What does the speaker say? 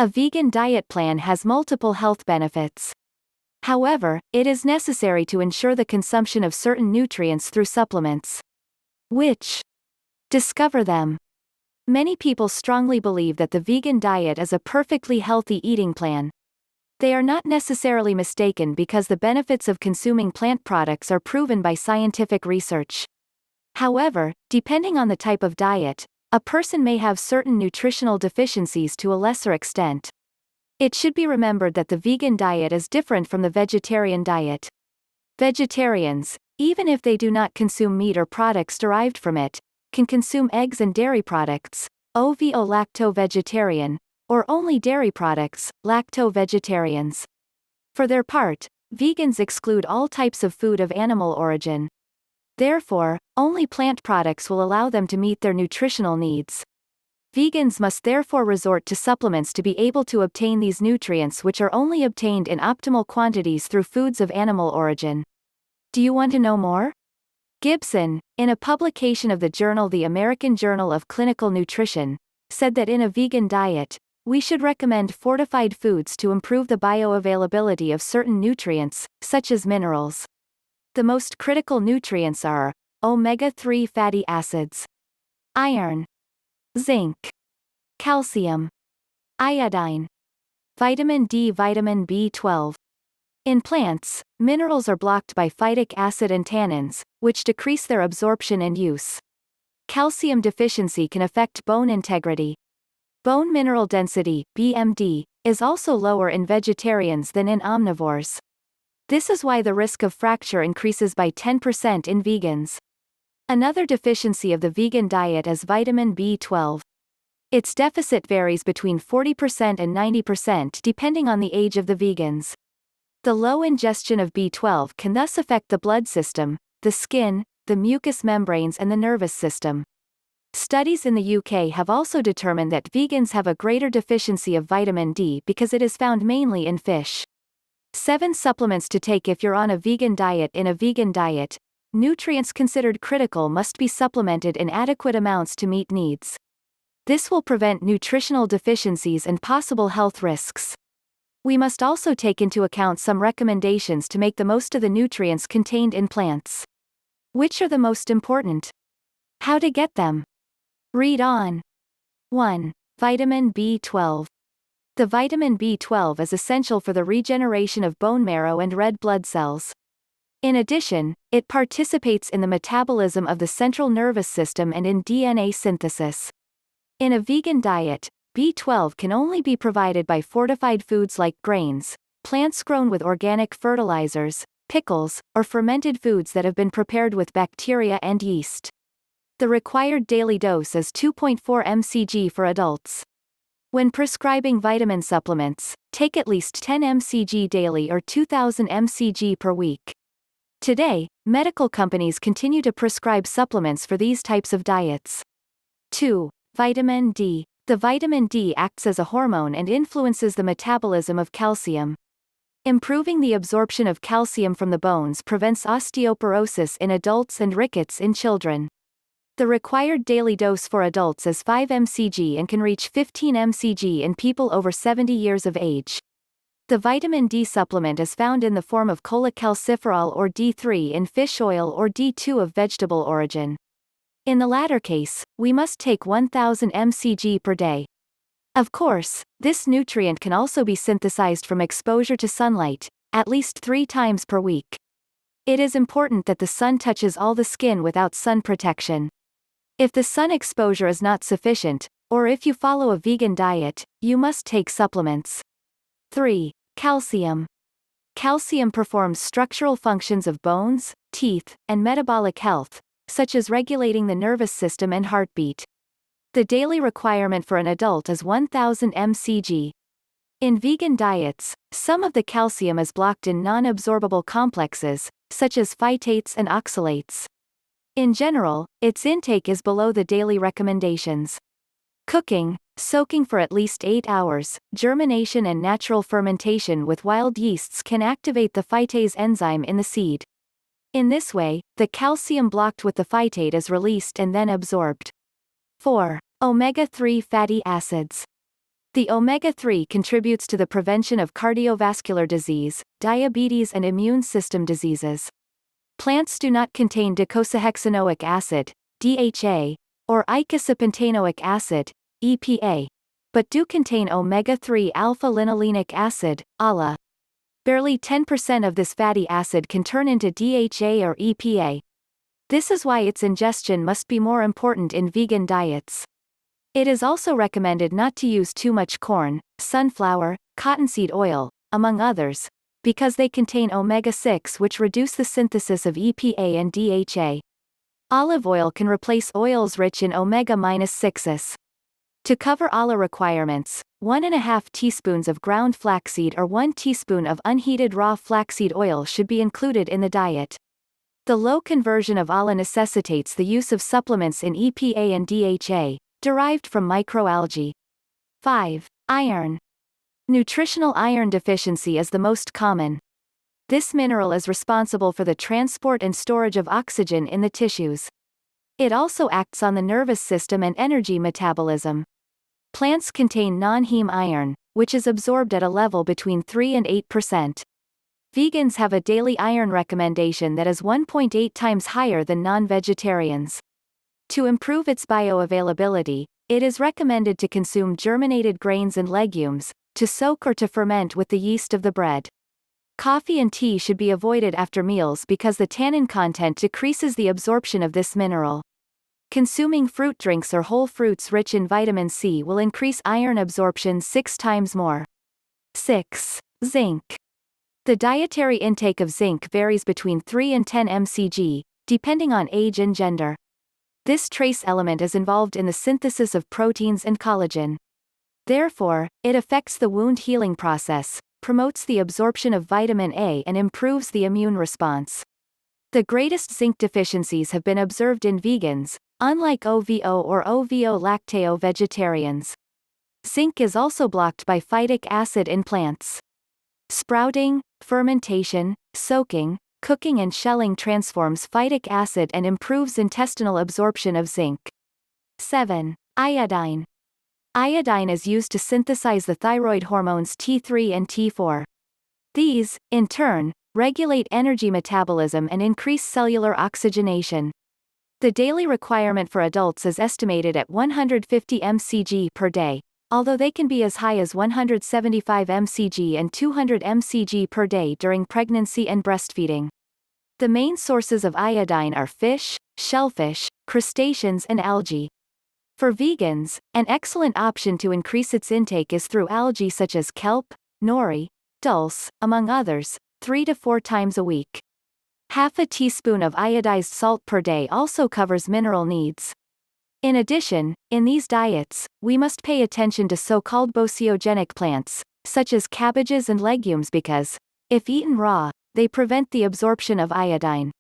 A vegan diet plan has multiple health benefits. However, it is necessary to ensure the consumption of certain nutrients through supplements. Which? Discover them. Many people strongly believe that the vegan diet is a perfectly healthy eating plan. They are not necessarily mistaken because the benefits of consuming plant products are proven by scientific research. However, depending on the type of diet, a person may have certain nutritional deficiencies to a lesser extent. It should be remembered that the vegan diet is different from the vegetarian diet. Vegetarians, even if they do not consume meat or products derived from it, can consume eggs and dairy products, ovo-lacto-vegetarian, or only dairy products, lacto-vegetarians. For their part, vegans exclude all types of food of animal origin. Therefore, only plant products will allow them to meet their nutritional needs. Vegans must therefore resort to supplements to be able to obtain these nutrients, which are only obtained in optimal quantities through foods of animal origin. Do you want to know more? Gibson, in a publication of the journal The American Journal of Clinical Nutrition, said that in a vegan diet, we should recommend fortified foods to improve the bioavailability of certain nutrients, such as minerals. The most critical nutrients are omega-3 fatty acids, iron, zinc, calcium, iodine, vitamin D, vitamin B12. In plants, minerals are blocked by phytic acid and tannins, which decrease their absorption and use. Calcium deficiency can affect bone integrity. Bone mineral density, BMD, is also lower in vegetarians than in omnivores. This is why the risk of fracture increases by 10% in vegans. Another deficiency of the vegan diet is vitamin B12. Its deficit varies between 40% and 90% depending on the age of the vegans. The low ingestion of B12 can thus affect the blood system, the skin, the mucous membranes and the nervous system. Studies in the UK have also determined that vegans have a greater deficiency of vitamin D because it is found mainly in fish. 7 supplements to take if you're on a vegan diet. In a vegan diet, nutrients considered critical must be supplemented in adequate amounts to meet needs. This will prevent nutritional deficiencies and possible health risks. We must also take into account some recommendations to make the most of the nutrients contained in plants. Which are the most important? How to get them? Read on. 1. Vitamin B12. The vitamin B12 is essential for the regeneration of bone marrow and red blood cells. In addition, it participates in the metabolism of the central nervous system and in DNA synthesis. In a vegan diet, B12 can only be provided by fortified foods like grains, plants grown with organic fertilizers, pickles, or fermented foods that have been prepared with bacteria and yeast. The required daily dose is 2.4 mcg for adults. When prescribing vitamin supplements, take at least 10 mcg daily or 2000 mcg per week. Today, medical companies continue to prescribe supplements for these types of diets. 2. Vitamin D. The vitamin D acts as a hormone and influences the metabolism of calcium. Improving the absorption of calcium from the bones prevents osteoporosis in adults and rickets in children. The required daily dose for adults is 5 mcg and can reach 15 mcg in people over 70 years of age. The vitamin D supplement is found in the form of cholecalciferol or D3 in fish oil or D2 of vegetable origin. In the latter case, we must take 1000 mcg per day. Of course, this nutrient can also be synthesized from exposure to sunlight, at least 3 times per week. It is important that the sun touches all the skin without sun protection. If the sun exposure is not sufficient, or if you follow a vegan diet, you must take supplements. 3. Calcium. Calcium performs structural functions of bones, teeth, and metabolic health, such as regulating the nervous system and heartbeat. The daily requirement for an adult is 1000 mcg. In vegan diets, some of the calcium is blocked in non-absorbable complexes, such as phytates and oxalates. In general, its intake is below the daily recommendations. Cooking, soaking for at least 8 hours, germination and natural fermentation with wild yeasts can activate the phytase enzyme in the seed. In this way, the calcium blocked with the phytate is released and then absorbed. 4. Omega-3 fatty acids. The omega-3 contributes to the prevention of cardiovascular disease, diabetes and immune system diseases. Plants do not contain docosahexaenoic acid, DHA, or icosapentaenoic acid, EPA, but do contain omega-3 alpha-linolenic acid, ALA. Barely 10% of this fatty acid can turn into DHA or EPA. This is why its ingestion must be more important in vegan diets. It is also recommended not to use too much corn, sunflower, cottonseed oil, among others, because they contain omega-6 which reduce the synthesis of EPA and DHA. Olive oil can replace oils rich in omega-6s. To cover ALA requirements, 1.5 teaspoons of ground flaxseed or 1 teaspoon of unheated raw flaxseed oil should be included in the diet. The low conversion of ALA necessitates the use of supplements in EPA and DHA, derived from microalgae. 5. Iron. Nutritional iron deficiency is the most common. This mineral is responsible for the transport and storage of oxygen in the tissues. It also acts on the nervous system and energy metabolism. Plants contain non-heme iron, which is absorbed at a level between 3 and 8%. Vegans have a daily iron recommendation that is 1.8 times higher than non-vegetarians. To improve its bioavailability, it is recommended to consume germinated grains and legumes, to soak or to ferment with the yeast of the bread. Coffee and tea should be avoided after meals because the tannin content decreases the absorption of this mineral. Consuming fruit drinks or whole fruits rich in vitamin C will increase iron absorption 6 times more. 6. Zinc. The dietary intake of zinc varies between 3 and 10 mcg, depending on age and gender. This trace element is involved in the synthesis of proteins and collagen. Therefore, it affects the wound healing process, promotes the absorption of vitamin A and improves the immune response. The greatest zinc deficiencies have been observed in vegans, unlike OVO or ovo-lacto-vegetarians. Zinc is also blocked by phytic acid in plants. Sprouting, fermentation, soaking, cooking and shelling transforms phytic acid and improves intestinal absorption of zinc. 7. Iodine. Iodine is used to synthesize the thyroid hormones T3 and T4. These, in turn, regulate energy metabolism and increase cellular oxygenation. The daily requirement for adults is estimated at 150 mcg per day, although they can be as high as 175 mcg and 200 mcg per day during pregnancy and breastfeeding. The main sources of iodine are fish, shellfish, crustaceans and algae. For vegans, an excellent option to increase its intake is through algae such as kelp, nori, dulse, among others, 3 to 4 times a week. Half a teaspoon of iodized salt per day also covers mineral needs. In addition, in these diets, we must pay attention to so-called boceogenic plants, such as cabbages and legumes because, if eaten raw, they prevent the absorption of iodine.